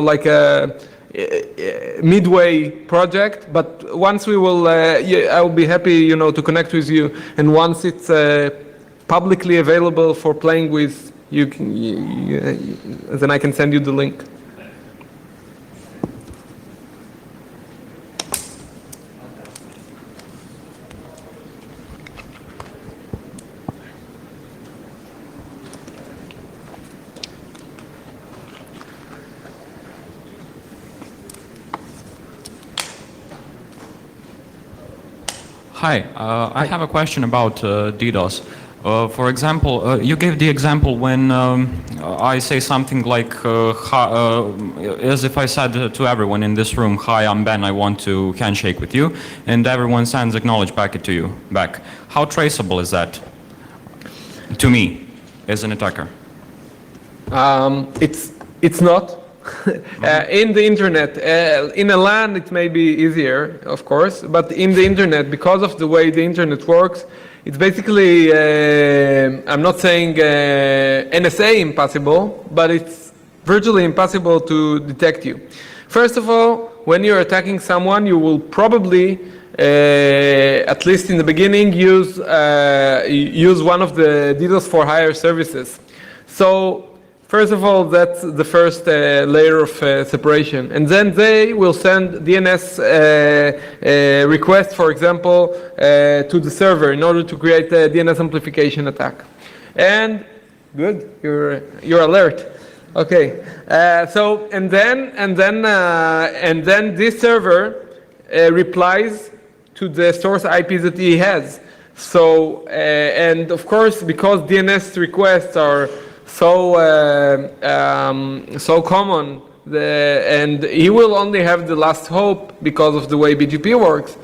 like a midway project. But once we will, I will be happy, to connect with you. And once it's publicly available for playing with, then I can send you the link. Hi, I have a question about DDoS. For example, you gave the example when I say something like, as if I said to everyone in this room, "Hi, I'm Ben, I want to handshake with you," and everyone sends acknowledge packet to you back. How traceable is that to me as an attacker? It's not. In the internet, in a LAN it may be easier, of course, but in the internet, because of the way the internet works, it's basically, I'm not saying NSA impossible, but it's virtually impossible to detect you. First of all, when you're attacking someone, you will probably, at least in the beginning, use one of the DDoS for hire services. So, first of all, that's the first layer of separation. And then they will send DNS requests, for example, to the server in order to create a DNS amplification attack. And good, you're alert. Okay. And then this server replies to the source IP that he has. So and of course, because DNS requests are so common, and he will only have the last hope because of the way BGP works.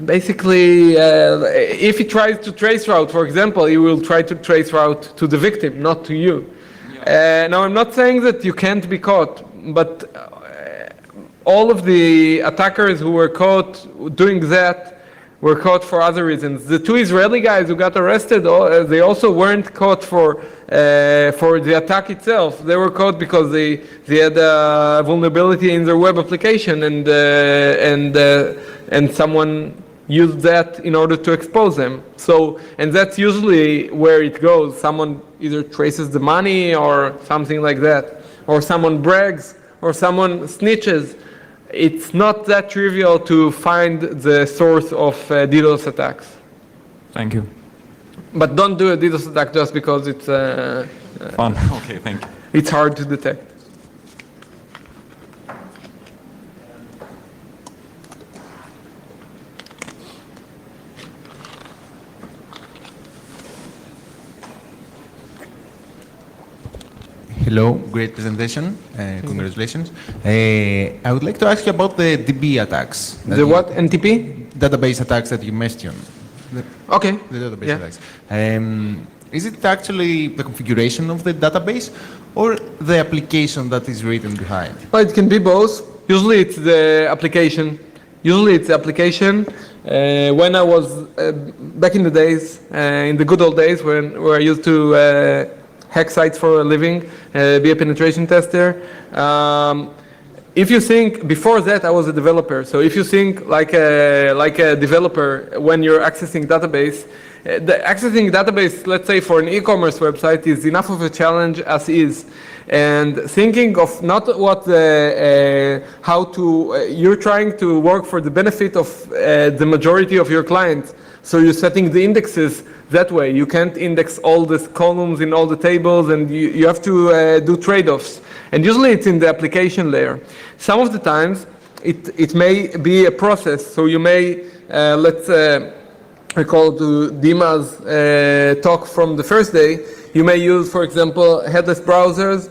Basically, if he tries to trace route, for example, he will try to trace route to the victim, not to you. Now, I'm not saying that you can't be caught, but all of the attackers who were caught doing that were caught for other reasons. The two Israeli guys who got arrested, they also weren't caught for the attack itself. They were caught because they had a vulnerability in their web application, and someone used that in order to expose them. So, and that's usually where it goes. Someone either traces the money or something like that, or someone brags, or someone snitches. It's not that trivial to find the source of DDoS attacks. Thank you. But don't do a DDoS attack just because it's Fun. Okay, thank you. it's hard to detect. Hello, great presentation. Congratulations. I would like to ask you about the DB attacks. The what? NTP? Database attacks that you mentioned. Okay. The database Yeah. attacks. Is it actually the configuration of the database or the application that is written behind? Well, it can be both. Usually it's the application. When I was back in the days, in the good old days, where I used to hack sites for a living, be a penetration tester. If you think, before that I was a developer, so if you think like a developer when you're accessing database, accessing database, let's say for an e-commerce website, is enough of a challenge as is. And thinking of not what you're trying to work for the benefit of the majority of your clients. So you're setting the indexes that way. You can't index all the columns in all the tables, and you have to do trade-offs. And usually it's in the application layer. Some of the times it may be a process. So you may, let's recall to Dima's talk from the first day, you may use, for example, headless browsers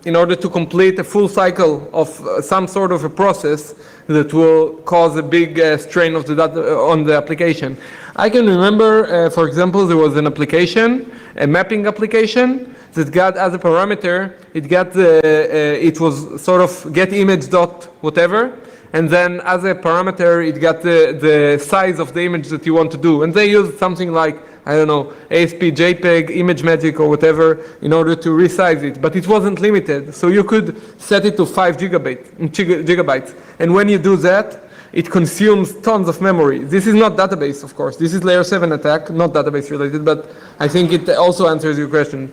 in order to complete a full cycle of some sort of a process that will cause a big strain of the data on the application. I can remember, for example, there was an application, a mapping application, that got as a parameter, it was sort of get image dot whatever, and then as a parameter, it got the size of the image that you want to do. And they used something like, I don't know, ASP, JPEG, ImageMagick or whatever in order to resize it. But it wasn't limited. So you could set it to 5 gigabytes. And when you do that, it consumes tons of memory. This is not database, of course. This is layer 7 attack, not database related, but I think it also answers your question.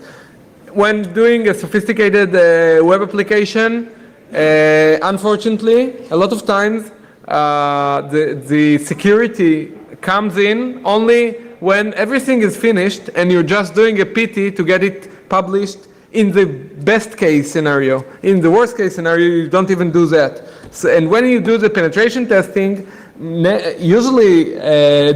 When doing a sophisticated web application, unfortunately, a lot of times the security comes in only when everything is finished and you're just doing a PT to get it published in the best case scenario. In the worst case scenario, you don't even do that. So, and when you do the penetration testing, usually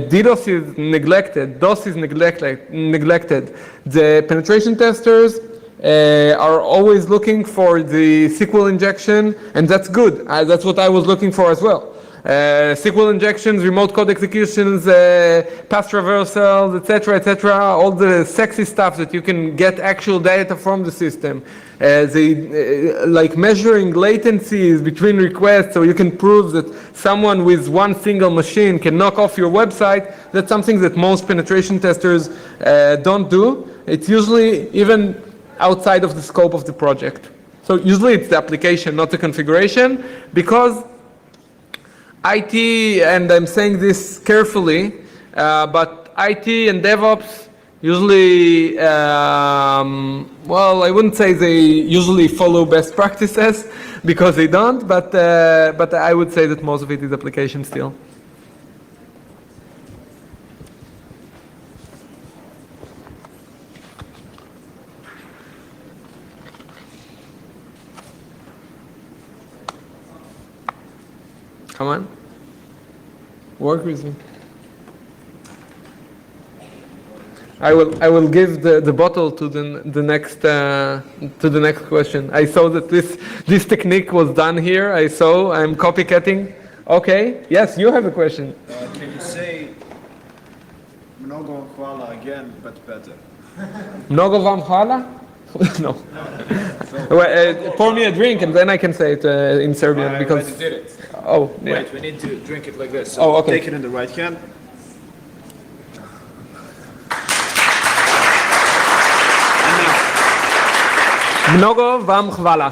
DDoS is neglected, DOS is neglected. The penetration testers are always looking for the SQL injection, and that's good. That's what I was looking for as well. SQL injections, remote code executions, path traversals, etc., all the sexy stuff that you can get actual data from the system. Like measuring latencies between requests so you can prove that someone with one single machine can knock off your website. That's something that most penetration testers don't do. It's usually even outside of the scope of the project. So usually it's the application, not the configuration, because IT, and I'm saying this carefully, but IT and DevOps usually, well, I wouldn't say they usually follow best practices because they don't, but I would say that most of it is application still. Come on, work with me. I will give the bottle to the next question. I saw that this technique was done here. I'm copycatting. Okay. Yes, you have a question. Can you say mnogo hvala again, but better? Mnogo vam hvala? No. Well, pour me a drink and then I can say it in Serbian because. I did it. Oh, yeah. Wait, we need to drink it like this. So Oh, okay. Take it in the right hand, Mnogo wam chwala.